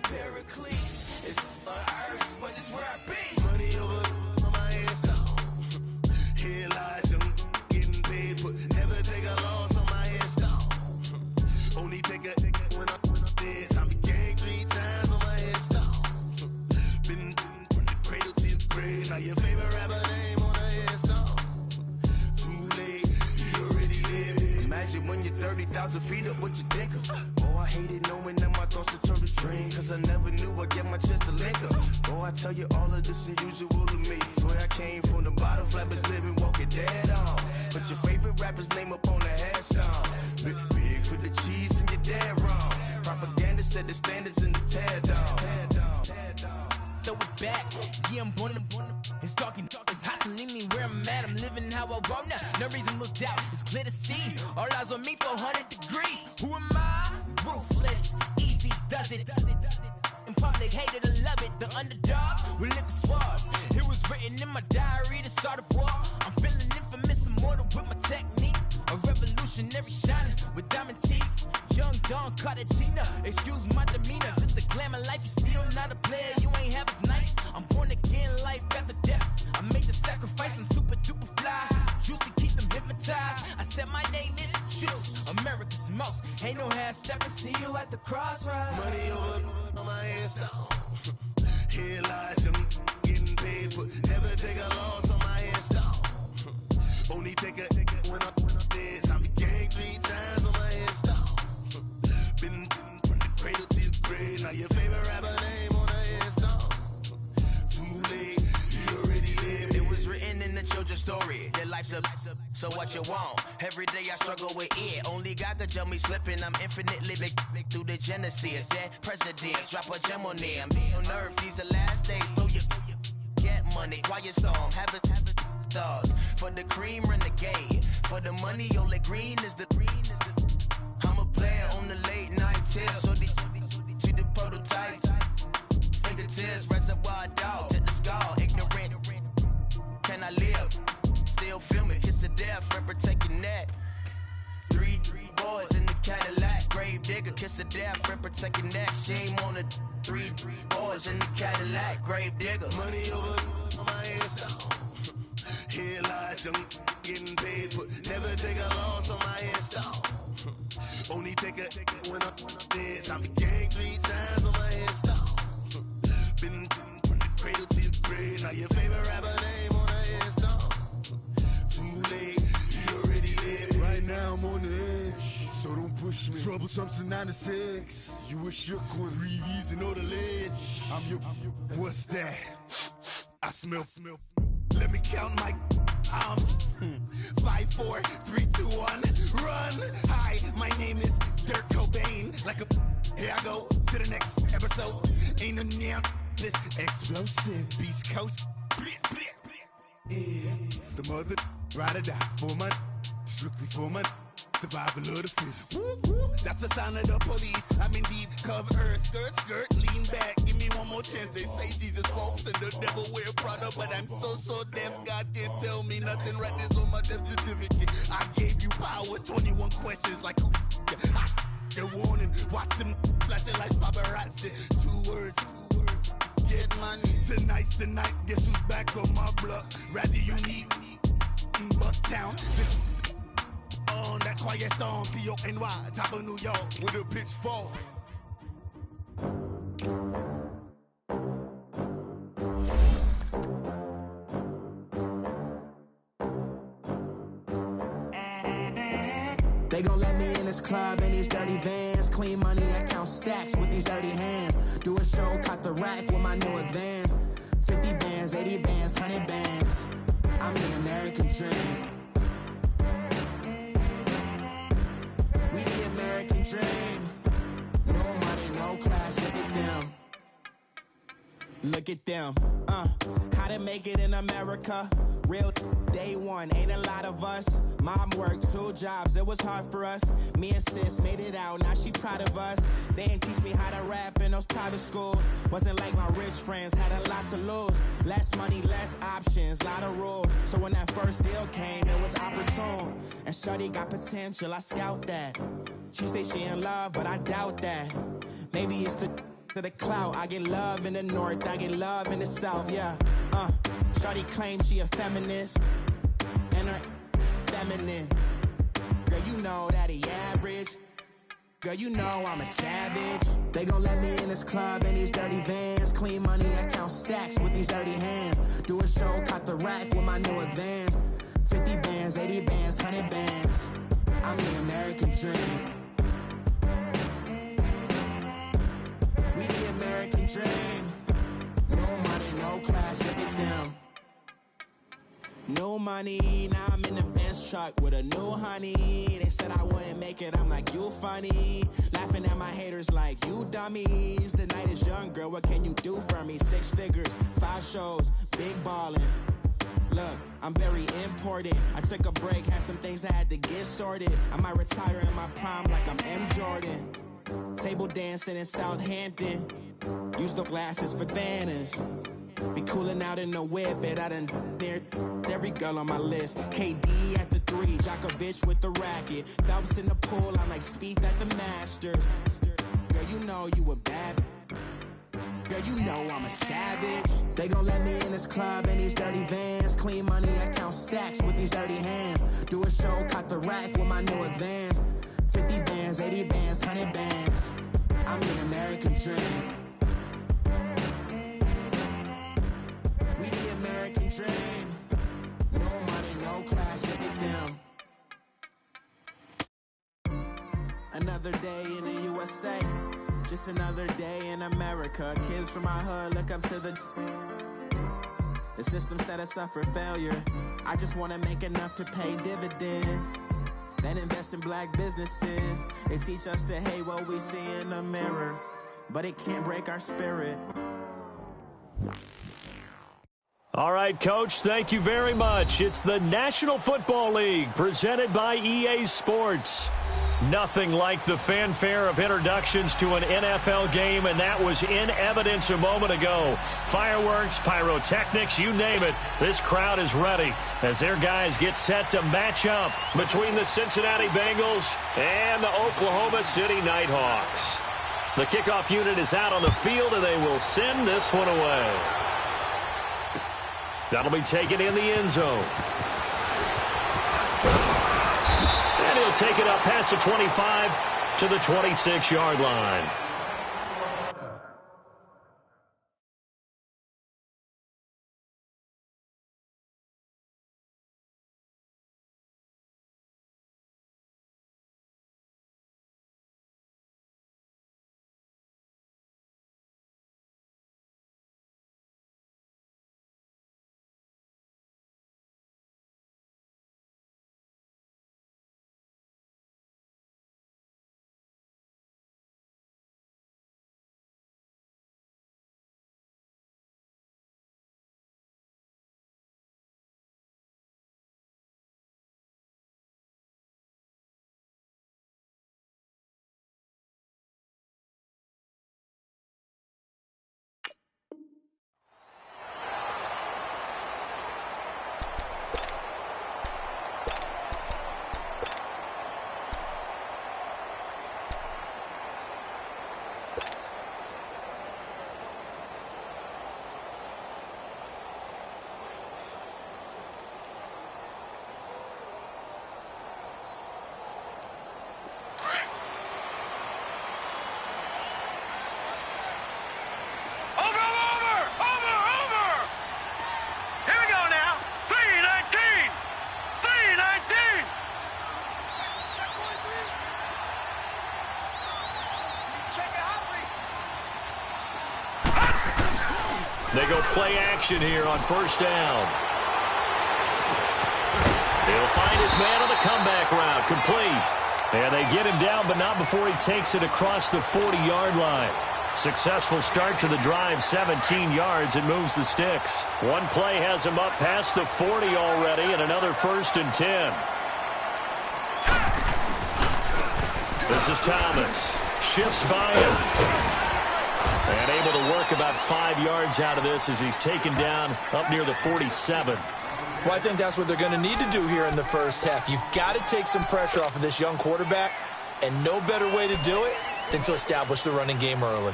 Pericles. It's on earth, but it's where I be. Money over on my headstone. Here lies young, getting paid, but never take a loss on my headstone. Only take a when I'm dead. I be ganked 3 times on my headstone. Been from the cradle to the grave. Now your favorite rapper name on a headstone. Too late, you already dead. Imagine when you're 30,000 feet up, what you think of? Oh, I hated knowing that my thoughts would turn to dream, cause I never knew I'd get my chance to link up. Oh, I tell you all of this unusual to me. Swear I came from the bottom, flappers living, walking dead on. Put your favorite rapper's name up on the headstone. Big for the cheese and you're dead wrong. Propaganda set the standards in the tear down. Throw it back, yeah, I'm born to. It's talking, it's hot, so leave me where I'm at. I'm living how I want now. No reason to look out, it's clear to see. All eyes on me, 400 degrees. Who am I? Ruthless, easy, does it. In public, hated or love it. The underdogs with liquor swabs. It was written in my diary to start a war. I'm feeling infamous, immortal with my technique. A revolutionary shining with diamond teeth. Young Don Cartagena, excuse my demeanor. This the glamour life, you still not a player. You ain't half as nice. I'm born again, life after death. I made the sacrifice, I'm super duper fly. Used to keep them hypnotized. I said my name is Juice, America's most. Ain't no half stepping, see you at the crossroads. Money over on my headstone. Here lies young, getting paid, but never take a loss on my headstone. Only take a when I'm dead. I be ganked 3 times on my headstone. Been from the cradle to the grave. Now your favorite rapper name on a headstone. Too late, you already lived. It was written in the children's story. Their life's a so what you want. Every day I struggle with it. Only God could jump me slipping. I'm infinitely big through the genesis. Dead presidents, drop a gem on them. On earth, these the last days. Throw your get money, quiet storm. Have a thoughts for the cream renegade. For the money, only green is the. I'm a player on the late night tip. So these see the prototype. Fingertips, reservoir dog to the skull. Ignorant. Can I live? Still film it. Kiss to death, friend, protect your neck. 3 boys in the Cadillac. Grave digger, kiss to death, friend, protect your neck. Shame on the 3 boys in the Cadillac. Grave digger. Money over on my headstone. Here lies young, getting paid, but never take a loss on my headstone. Only take a when I'm dead. I be ganked 3 times on my headstone. Been from the cradle to the grave. Now your favorite rapper name on a headstone. Too late, you already lived. Right now I'm on the edge, so don't push me. Troublesome to 9 to 6. You a shook one, breathe easy, know the ledge. I'm your. What's that? I smell. Let me count my 5, 4, 3, 2, 1, run. Hi, my name is Dirk Cobain. Like a here I go to the next episode. Ain't no damn this explosive Beast Coast. Yeah. The mother ride or die for money, strictly for money. Survival of the fittest. That's the sign of the police. I'm indeed cover earth, skirt, lean back. Give me one more chance. They say Jesus walks and the devil wear Prada, but I'm so deaf. God can't tell me nothing. Right there's on my death certificate. I gave you power. 21 questions like who? They're warning. Watch them flashing like paparazzi. 2 words. Get money. Tonight's the night. Guess who's back on my block? Rather unique. Bucktown. This on that quiet storm, T-O-N-Y, top of New York, with a pitchfork. They gon' let me in this club in these dirty vans. Clean money, I count stacks with these dirty hands. Do a show, caught the rack with my new advance. 50 bands, 80 bands, 100 bands. I'm the American dream. We the American dream. No money, no class, look at them. Look at them. How to make it in America. Real day one, ain't a lot of us. Mom worked 2 jobs, it was hard for us. Me and sis made it out, now she proud of us. They didn't teach me how to rap in those private schools. Wasn't like my rich friends, had a lot to lose. Less money, less options, lot of rules. So when that first deal came, it was opportune. And shorty got potential, I scout that. She say she in love, but I doubt that. Maybe it's the to the clout. I get love in the north, I get love in the south, yeah. Shawty claims she a feminist, and her feminine. Girl, you know that he average. Girl, you know I'm a savage. They gon' let me in this club in these dirty vans. Clean money, I count stacks with these dirty hands. Do a show, caught the rack with my new advance. 50 bands, 80 bands, 100 bands. I'm the American dream. We the American dream. No money, no class, look at them. No money, now I'm in the Benz truck with a new honey. They said I wouldn't make it, I'm like, you funny. Laughing at my haters like, you dummies. The night is young, girl, what can you do for me? 6 figures, 5 shows, big ballin'. Look, I'm very important. I took a break, had some things I had to get sorted. I might retire in my prime like I'm M. Jordan. Table dancing in Southampton. Use the glasses for Vanish. Be cooling out in the whip, but I done dared every girl on my list. KD at the 3, Djokovic with the racket. Phelps in the pool, I'm like Spieth at the Masters. Girl, you know you a bad. Girl, you know I'm a savage. They gon' let me in this club in these dirty vans. Clean money, I count stacks with these dirty hands. Do a show, caught the rack with my new advance. 50 bands, 80 bands, 100 bands. I'm the American dream. We the American dream. No money, no class, look at them. Another day in the USA. Just another day in America. Kids from my hood look up to the system set us up for failure. I just want to make enough to pay dividends, then invest in black businesses. They teach us to hate what we see in the mirror, but it can't break our spirit. All right, Coach, thank you very much. It's the National Football League presented by EA Sports. Nothing like the fanfare of introductions to an NFL game, and that was in evidence a moment ago. Fireworks, pyrotechnics, you name it. This crowd is ready as their guys get set to match up between the Cincinnati Bengals and the Oklahoma City Nighthawks. The kickoff unit is out on the field, and they will send this one away. That'll be taken in the end zone. And he'll take it up past the 25 to the 26-yard line. They go play action here on first down. He'll find his man on the comeback route, complete. And they get him down, but not before he takes it across the 40-yard line. Successful start to the drive, 17 yards, and moves the sticks. One play has him up past the 40 already, and another 1st and 10. This is Thomas. Shifts by him. And able to work about 5 yards out of this as he's taken down up near the 47. Well, I think that's what they're going to need to do here in the first half. You've got to take some pressure off of this young quarterback, and no better way to do it than to establish the running game early.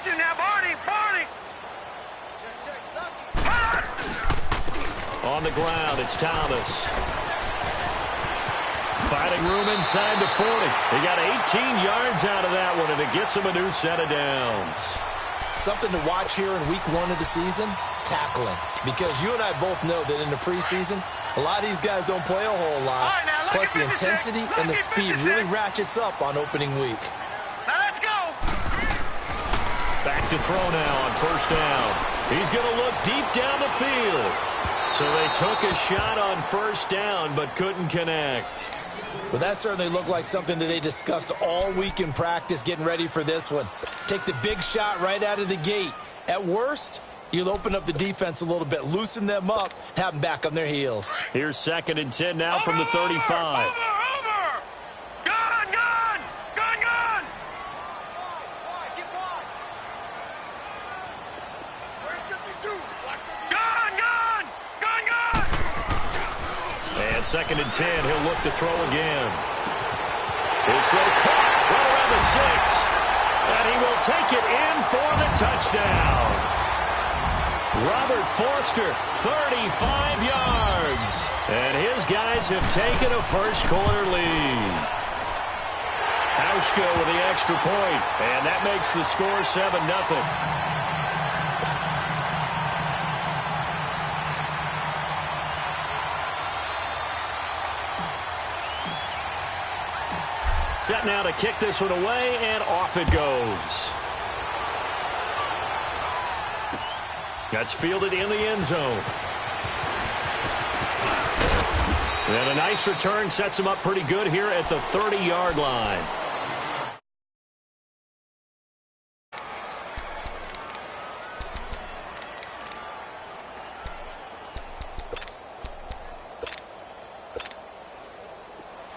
you now, Barney! Barney! On the ground, it's Thomas. Fighting room inside the 40. He got 18 yards out of that one, and it gets him a new set of downs. Something to watch here in week 1 of the season, tackling. Because you and I both know that in the preseason, a lot of these guys don't play a whole lot. Right, now, Plus, the intensity and the speed really ratchets up on opening week. Now let's go! Back to throw now on first down. He's going to look deep down the field. So they took a shot on first down, but couldn't connect. Well, that certainly looked like something that they discussed all week in practice getting ready for this one. Take the big shot right out of the gate. At worst, you'll open up the defense a little bit, loosen them up, have them back on their heels. Here's 2nd and 10 now from the 35. Over! Gun! Gun! Gun! Gun! Gun! Gun! Gun! Gun! And 2nd and 10, he'll look to throw again. His throw caught right around the 6. And he will take it in for the touchdown. Robert Foster, 35 yards. And his guys have taken a first-quarter lead. Hauschka with the extra point, and that makes the score 7-0. Set now to kick this one away, and off it goes. That's fielded in the end zone. And a nice return sets him up pretty good here at the 30-yard line.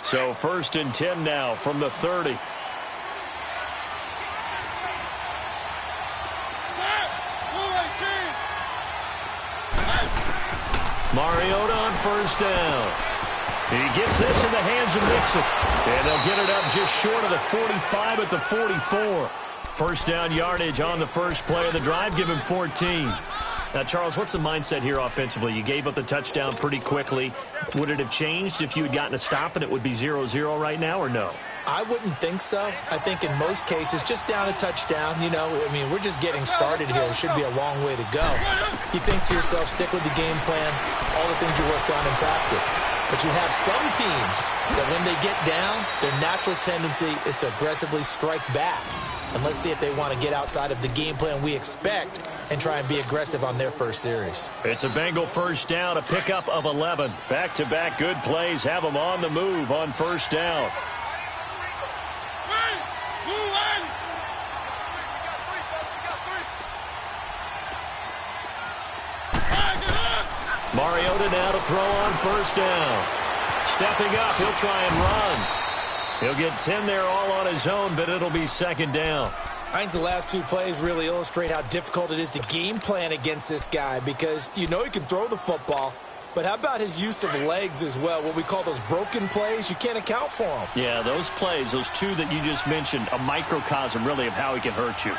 So 1st and 10 now from the 30. Mariota on first down. He gets this in the hands of Mixon. And they'll get it up just short of the 45 at the 44. First down yardage on the first play of the drive. Give him 14. Now, Charles, what's the mindset here offensively? You gave up the touchdown pretty quickly. Would it have changed if you had gotten a stop and it would be 0-0 right now, or no? I wouldn't think so. I think in most cases, just down a touchdown, you know, I mean, we're just getting started here. It should be a long way to go. You think to yourself, stick with the game plan, all the things you worked on in practice. But you have some teams that when they get down, their natural tendency is to aggressively strike back. And let's see if they want to get outside of the game plan we expect and try and be aggressive on their first series. It's a Bengal first down, a pickup of 11. Back-to-back good plays have them on the move on first down. Mariota now to throw on first down. Stepping up, he'll try and run. He'll get 10 there all on his own, but it'll be 2nd down. I think the last two plays really illustrate how difficult it is to game plan against this guy because you know he can throw the football, but how about his use of legs as well? What we call those broken plays, you can't account for them. Yeah, those plays, those two that you just mentioned, a microcosm really of how he can hurt you.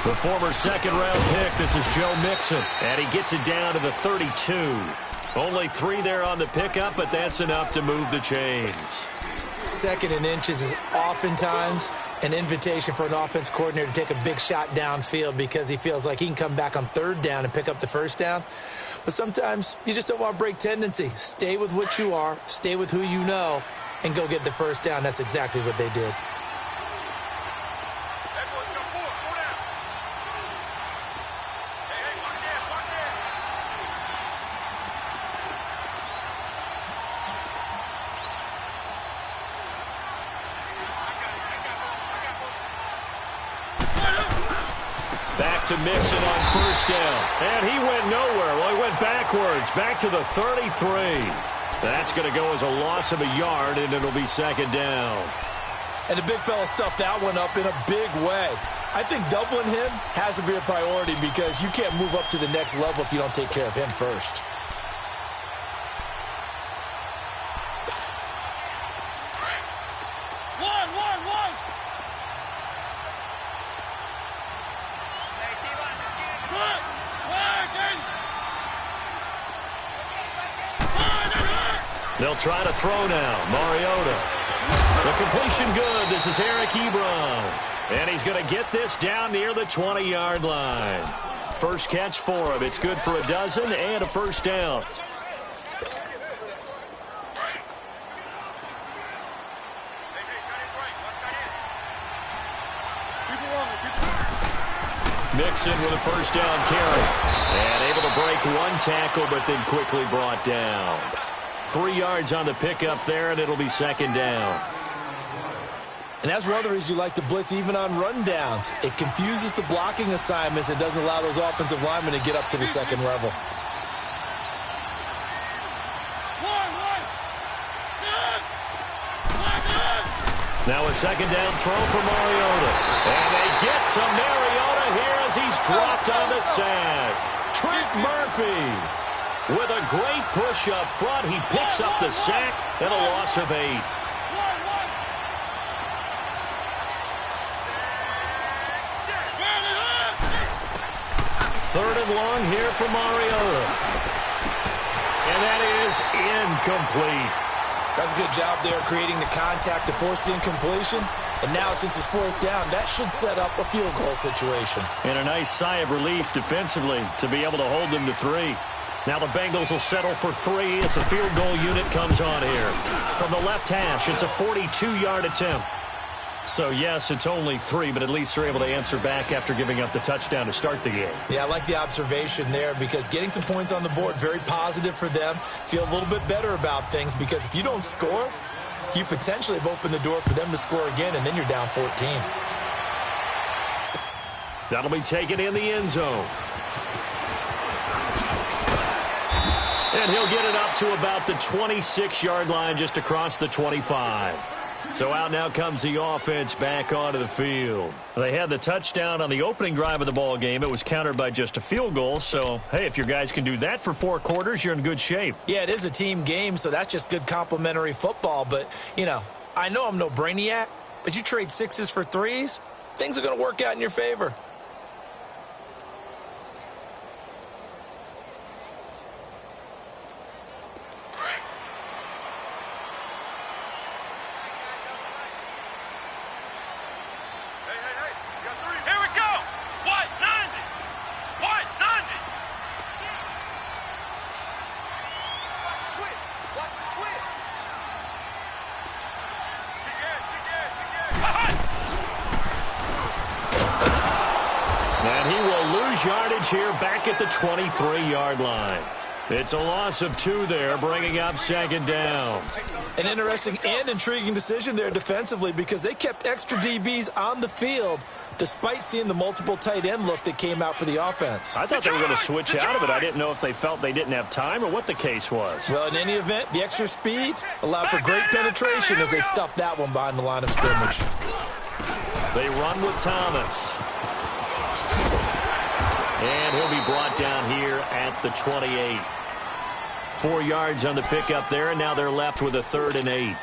The former 2nd-round pick, this is Joe Mixon, and he gets it down to the 32. Only 3 there on the pickup, but that's enough to move the chains. 2nd and inches is oftentimes an invitation for an offense coordinator to take a big shot downfield because he feels like he can come back on 3rd down and pick up the first down. But sometimes you just don't want to break tendency. Stay with what you are, stay with who you know, and go get the first down. That's exactly what they did. Back to Mixon on first down. And he went nowhere. Well, he went backwards. Back to the 33. That's going to go as a loss of a yard, and it'll be 2nd down. And the big fella stuffed that one up in a big way. I think doubling him has to be a priority because you can't move up to the next level if you don't take care of him first. He'll try to throw now. Mariota. The completion good. This is Eric Ebron. And he's going to get this down near the 20-yard line. First catch for him. It's good for a dozen and a first down. Mixon with a first down carry. And able to break one tackle, but then quickly brought down. 3 yards on the pickup there, and it'll be second down. And that's one of the reasons you like to blitz even on rundowns. It confuses the blocking assignments and doesn't allow those offensive linemen to get up to the second level. Now a second down throw for Mariota. And they get to Mariota here as he's dropped on the sack. Trent Murphy with a great push up front. He picks up the sack and a loss of 8. Third and long here for Mariota. And that is incomplete. That's a good job there creating the contact to force the incompletion. And now, since it's fourth down, that should set up a field goal situation. And a nice sigh of relief defensively to be able to hold them to 3. Now the Bengals will settle for 3 as the field goal unit comes on here. From the left hash, it's a 42-yard attempt. So, yes, it's only 3, but at least they're able to answer back after giving up the touchdown to start the game. Yeah, I like the observation there because getting some points on the board, very positive for them. Feel a little bit better about things because if you don't score, you potentially have opened the door for them to score again, and then you're down 14. That'll be taken in the end zone. And he'll get it up to about the 26-yard line just across the 25. So out now comes the offense back onto the field. They had the touchdown on the opening drive of the ball game. It was countered by just a field goal. So, hey, if your guys can do that for 4 quarters, you're in good shape. Yeah, it is a team game, so that's just good complementary football. But, you know, I know I'm no brainiac, but you trade 6s for 3s, things are going to work out in your favor. Yardage here back at the 23-yard line. It's a loss of 2 there, bringing up second down. An interesting and intriguing decision there defensively because they kept extra DBs on the field despite seeing the multiple tight end look that came out for the offense. I thought they were going to switch out of it. I didn't know if they felt they didn't have time or what the case was. Well, in any event, the extra speed allowed for great penetration as they stuffed that one behind the line of scrimmage. They run with Thomas. And he'll be brought down here at the 28. 4 yards on the pickup there, and now they're left with a 3rd and 8.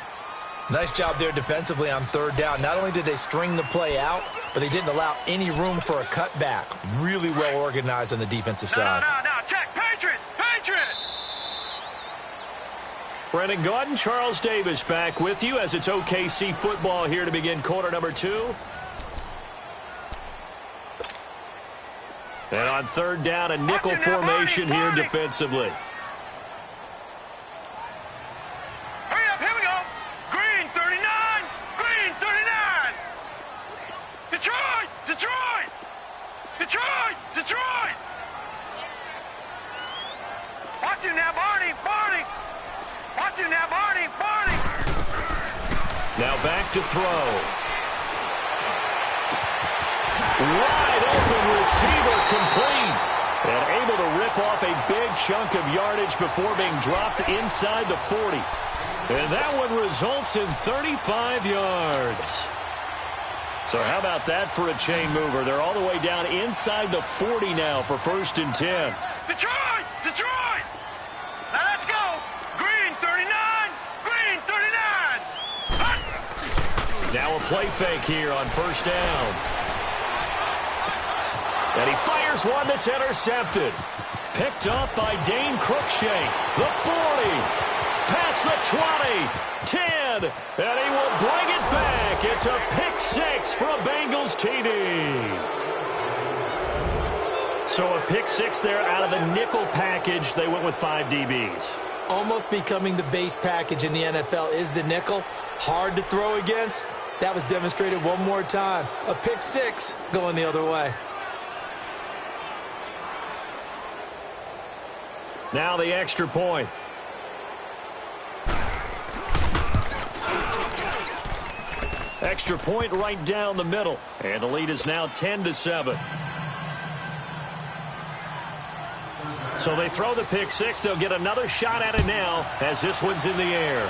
Nice job there defensively on 3rd down. Not only did they string the play out, but they didn't allow any room for a cutback. Really well organized on the defensive side. No, check. Patriot! Brennan Gaudin, Charles Davis back with you as it's OKC football here to begin quarter number 2. And on 3rd down, a nickel formation here defensively. Hurry up, here we go. Green 39, green 39. Detroit. Watch him now, Barney. Watch him now, Barney. Now back to throw. Wide open receiver complete. And able to rip off a big chunk of yardage before being dropped inside the 40. And that one results in 35 yards. So how about that for a chain mover? They're all the way down inside the 40 now for 1st and 10. Detroit! Now let's go. Green 39, green 39. Now a play fake here on 1st down. And he fires one that's intercepted. Picked up by Dane Cruikshank. The 40. Pass It's the 20, 10, and he will bring it back. It's a pick six for a Bengals TD. So a pick six there out of the nickel package. They went with 5 DBs. Almost becoming the base package in the NFL is the nickel. Hard to throw against. That was demonstrated one more time. A pick six going the other way. Now the extra point. Extra point right down the middle. And the lead is now 10-7. So they throw the pick six. They'll get another shot at it now as this one's in the air.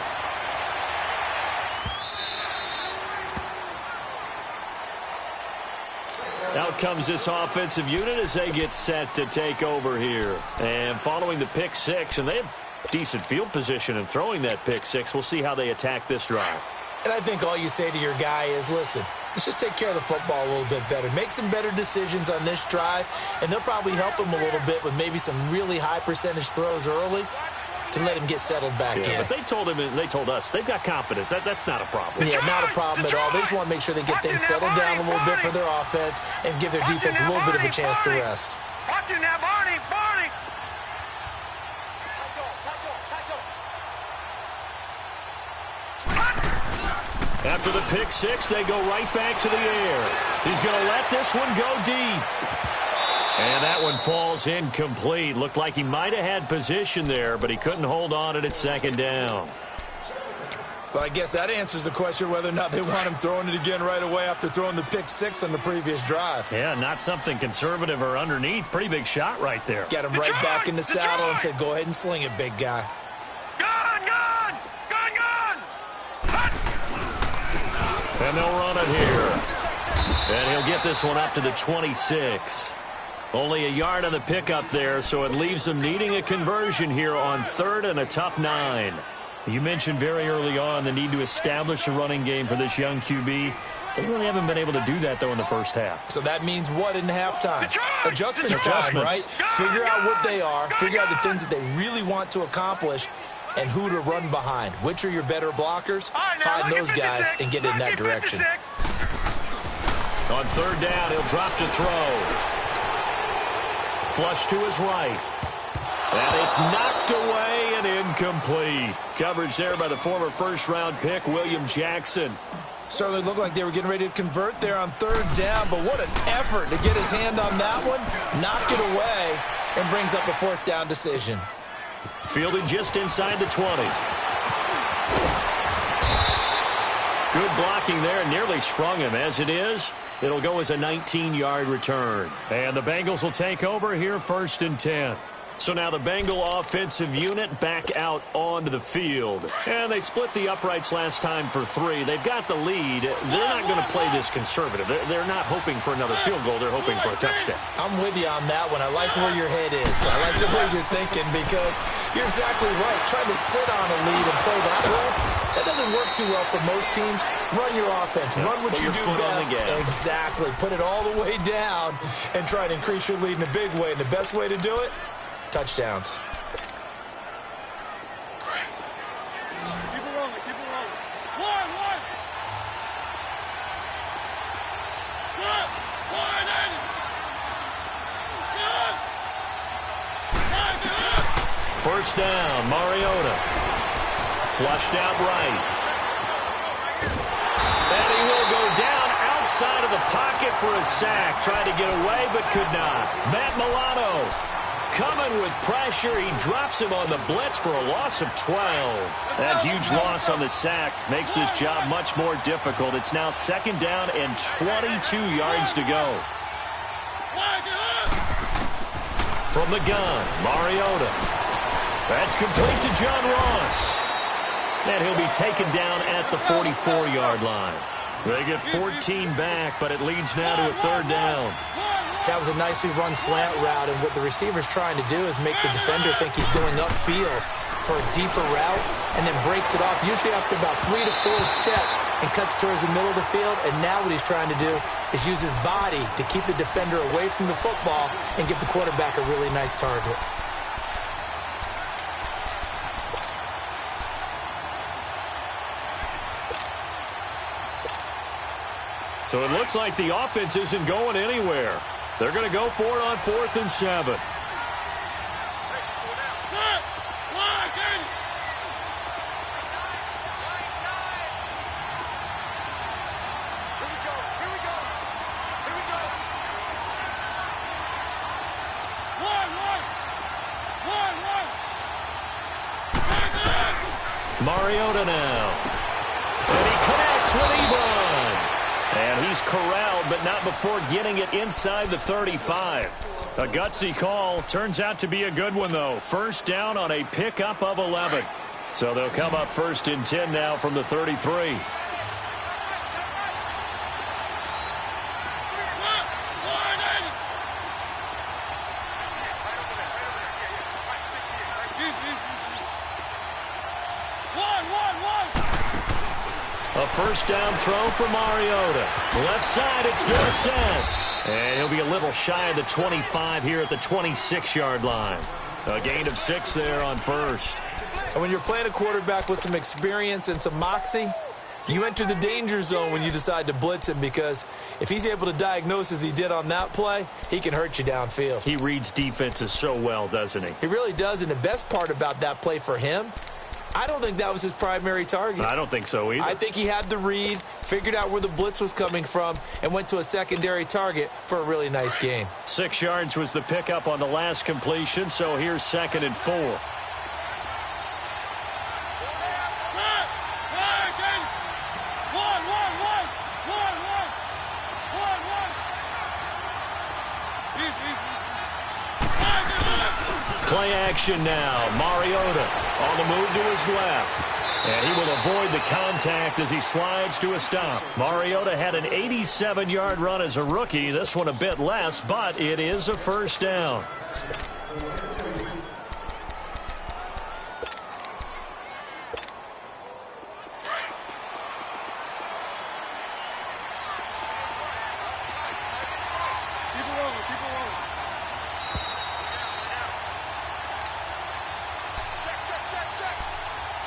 Out comes this offensive unit as they get set to take over here. And following the pick six, and they have decent field position in throwing that pick six. We'll see how they attack this drive. And I think all you say to your guy is, listen, let's just take care of the football a little bit better. Make some better decisions on this drive, and they'll probably help him a little bit with maybe some really high percentage throws early to let him get settled back in. But they told him, and they told us, they've got confidence. That's not a problem. Yeah, not a problem at all. They just want to make sure they get things settled down a little bit for their offense and give their defense a little bit of a chance to rest. Watch it now, Barney. After the pick six, they go right back to the air. He's going to let this one go deep. And that one falls incomplete. Looked like he might have had position there, but he couldn't hold on at second down. Well, I guess that answers the question whether or not they want him throwing it again right away after throwing the pick six on the previous drive. Yeah, not something conservative or underneath. Pretty big shot right there. Get him right back in the saddle and say, go ahead and sling it, big guy. And they'll run it here. And he'll get this one up to the 26. Only a yard on the pickup there, so it leaves them needing a conversion here on 3rd and a tough 9. You mentioned very early on the need to establish a running game for this young QB. They really haven't been able to do that, though, in the first half. So that means what in halftime? Adjustments time, right? Figure out what they are, figure out the things that they really want to accomplish, and who to run behind. Which are your better blockers? Find those guys and get in that direction. On 3rd down, he'll drop to throw. Flush to his right. And it's knocked away and incomplete. Coverage there by the former first-round pick, William Jackson. Certainly looked like they were getting ready to convert there on 3rd down, but what an effort to get his hand on that one, knock it away, and brings up a 4th down decision. Fielded just inside the 20. Good blocking there, nearly sprung him. As it is, it'll go as a 19-yard return. And the Bengals will take over here 1st and 10. So now the Bengal offensive unit back out onto the field. And they split the uprights last time for 3. They've got the lead. They're not going to play this conservative. They're not hoping for another field goal. They're hoping for a touchdown. I'm with you on that one. I like where your head is. I like the way you're thinking because you're exactly right. Trying to sit on a lead and play that way, that doesn't work too well for most teams. Run your offense. Run what you do best. Exactly. Put it all the way down and try to increase your lead in a big way. And the best way to do it, touchdowns. Keep it rolling. One. Good. 1st down, Mariota. Flushed out right. And he will go down outside of the pocket for a sack. Tried to get away, but could not. Matt Milano coming with pressure. He drops him on the blitz for a loss of 12. That huge loss on the sack makes this job much more difficult. It's now 2nd down and 22 yards to go. From the gun, Mariota. That's complete to John Ross. And he'll be taken down at the 44-yard line. They get 14 back, but it leads now to a 3rd down. That was a nicely run slant route, and what the receiver's trying to do is make the defender think he's going upfield for a deeper route and then breaks it off, usually after about 3 to 4 steps, and cuts towards the middle of the field. And now what he's trying to do is use his body to keep the defender away from the football and give the quarterback a really nice target. So it looks like the offense isn't going anywhere. They're going to go for it on 4th and 7. Mariota now. And he connects with Ebron. And he's corralled, but not before getting it inside the 35. A gutsy call. Turns out to be a good one, though. First down on a pickup of 11. So they'll come up 1st and 10 now from the 33. A first down throw for Mariota. Left side, it's Dorsett. And he'll be a little shy of the 25 here at the 26-yard line. A gain of 6 there on first. And when you're playing a quarterback with some experience and some moxie, you enter the danger zone when you decide to blitz him, because if he's able to diagnose as he did on that play, he can hurt you downfield. He reads defenses so well, doesn't he? He really does, and the best part about that play for him, I don't think that was his primary target. I don't think so either. I think he had the read, figured out where the blitz was coming from, and went to a secondary target for a really nice gain. 6 yards was the pickup on the last completion, so here's 2nd and 4. Play action now. Mariota on the move to his left. And he will avoid the contact as he slides to a stop. Mariota had an 87-yard run as a rookie. This one a bit less, but it is a first down. Keep it rolling.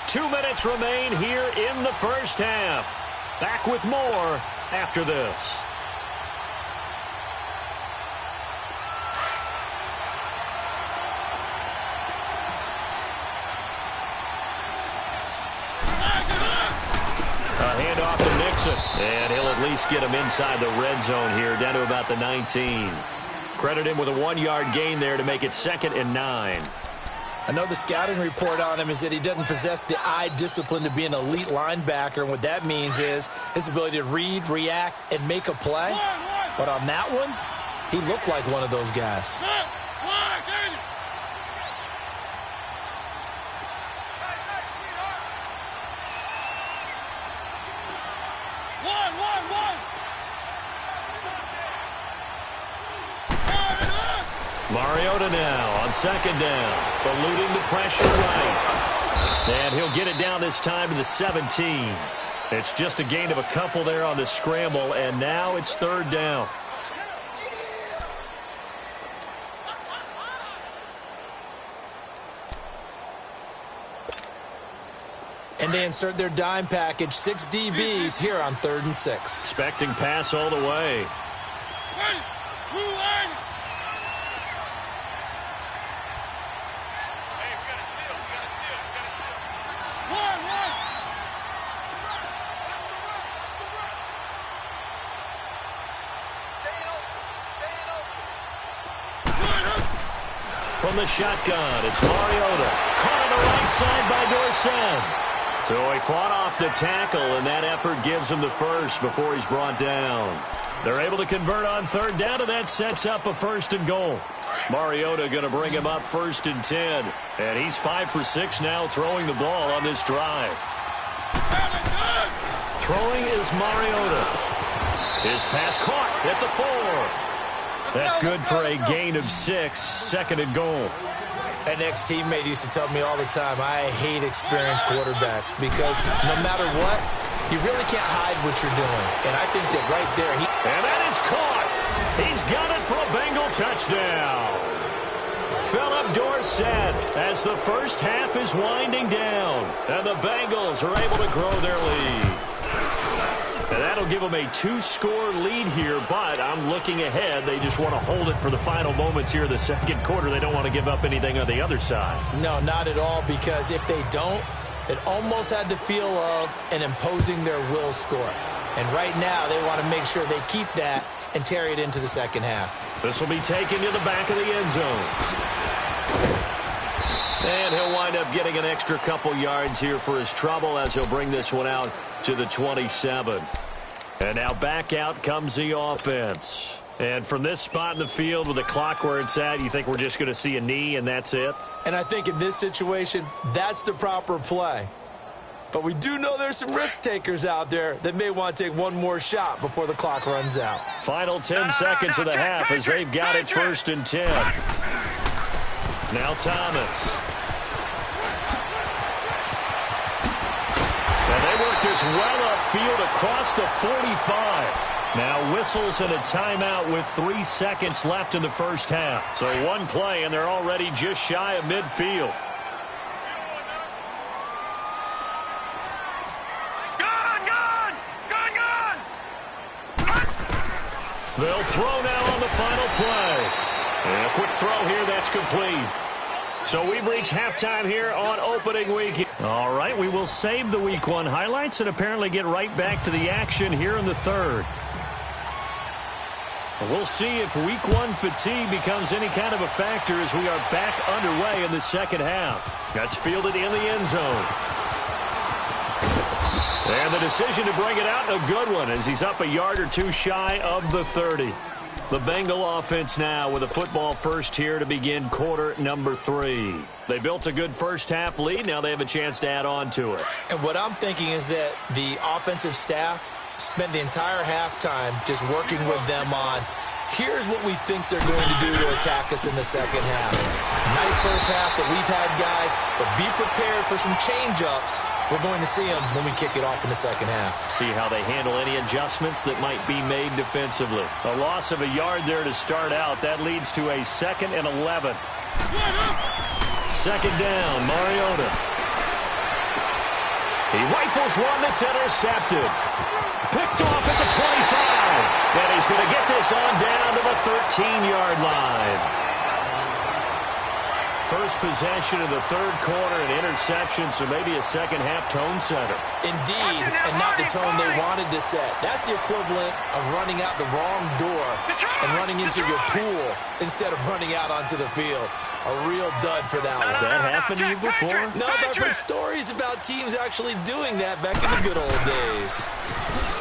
2 minutes remain here in the first half. Back with more after this. A handoff to Mixon, and he'll at least get him inside the red zone here, down to about the 19. Credit him with a 1-yard gain there to make it 2nd and 9. I know the scouting report on him is that he doesn't possess the eye discipline to be an elite linebacker, and what that means is his ability to read, react, and make a play. But on that one, he looked like one of those guys. Mariota now on 2nd down, eluding the pressure right. And he'll get it down this time to the 17. It's just a gain of a couple there on the scramble, and now it's 3rd down. And they insert their dime package, 6 DBs here on 3rd and 6. Expecting pass all the way. From the shotgun, it's Mariota. Caught on the right side by Dorsett. So he fought off the tackle, and that effort gives him the first before he's brought down. They're able to convert on 3rd down, and that sets up a 1st and goal. Mariota going to bring him up 1st and 10. And he's 5 for 6 now throwing the ball on this drive. Throwing is Mariota. His pass caught at the 4. That's good for a gain of 6, 2nd and goal. An ex-teammate used to tell me all the time, I hate experienced quarterbacks because no matter what, you really can't hide what you're doing. And I think that right there, and that is caught. He's got it for a Bengal touchdown. Philip Dorsett as the first half is winding down. And the Bengals are able to grow their lead. And that'll give them a 2-score lead here, but I'm looking ahead. They just want to hold it for the final moments here in the second quarter. They don't want to give up anything on the other side. No, not at all, because if they don't, it almost had the feel of an imposing their will score. And right now, they want to make sure they keep that and carry it into the second half. This will be taken to the back of the end zone. And he'll wind up getting an extra couple yards here for his trouble as he'll bring this one out to the 27. And now back out comes the offense. And from this spot in the field with the clock where it's at, you think we're just going to see a knee and that's it? And I think in this situation, that's the proper play. But we do know there's some risk takers out there that may want to take one more shot before the clock runs out. Final 10 seconds of the half as they've got it 1st and 10. Now Thomas. And they work this well upfield across the 45. Now whistles and a timeout with 3 seconds left in the first half. So one play and they're already just shy of midfield. They'll throw now on the final play. And a quick throw here, that's complete. So we've reached halftime here on opening week. All right, we will save the Week 1 highlights and apparently get right back to the action here in the third. We'll see if Week 1 fatigue becomes any kind of a factor as we are back underway in the second half. That's fielded in the end zone. And the decision to bring it out, a good one, as he's up a yard or two shy of the 30. The Bengal offense now with a football first here to begin quarter number 3. They built a good first half lead. Now they have a chance to add on to it. And what I'm thinking is that the offensive staff spent the entire halftime just working with them on, here's what we think they're going to do to attack us in the second half. Nice first half that we've had, guys, but be prepared for some change-ups. We're going to see them when we kick it off in the second half. See how they handle any adjustments that might be made defensively. A loss of a yard there to start out. That leads to a 2nd and 11. Second down, Mariota. He rifles one that's intercepted. Picked off at the 25. And he's going to get this on down to the 13-yard line. First possession of the third quarter, an interception, so maybe a second-half tone setter. Indeed, and not the tone they wanted to set. That's the equivalent of running out the wrong door and running into your pool instead of running out onto the field. A real dud for that one. Has that happened to you before? No, but I've heard stories about teams actually doing that back in the good old days.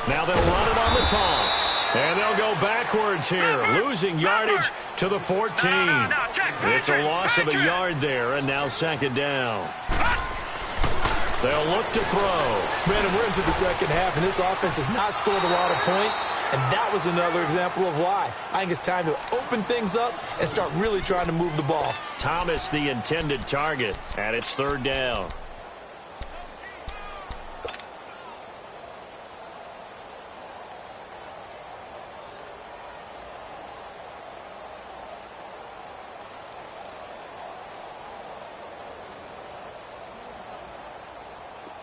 Now they'll run it on the toss. And they'll go backwards here, losing yardage to the 14. It's a loss of a yard there, and now second down. They'll look to throw. Brandon, we're into the second half, and this offense has not scored a lot of points, and that was another example of why. I think it's time to open things up and start really trying to move the ball. Thomas, the intended target, and it's third down.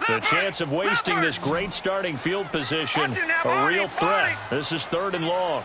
The chance of wasting this great starting field position, a real threat. This is 3rd and long.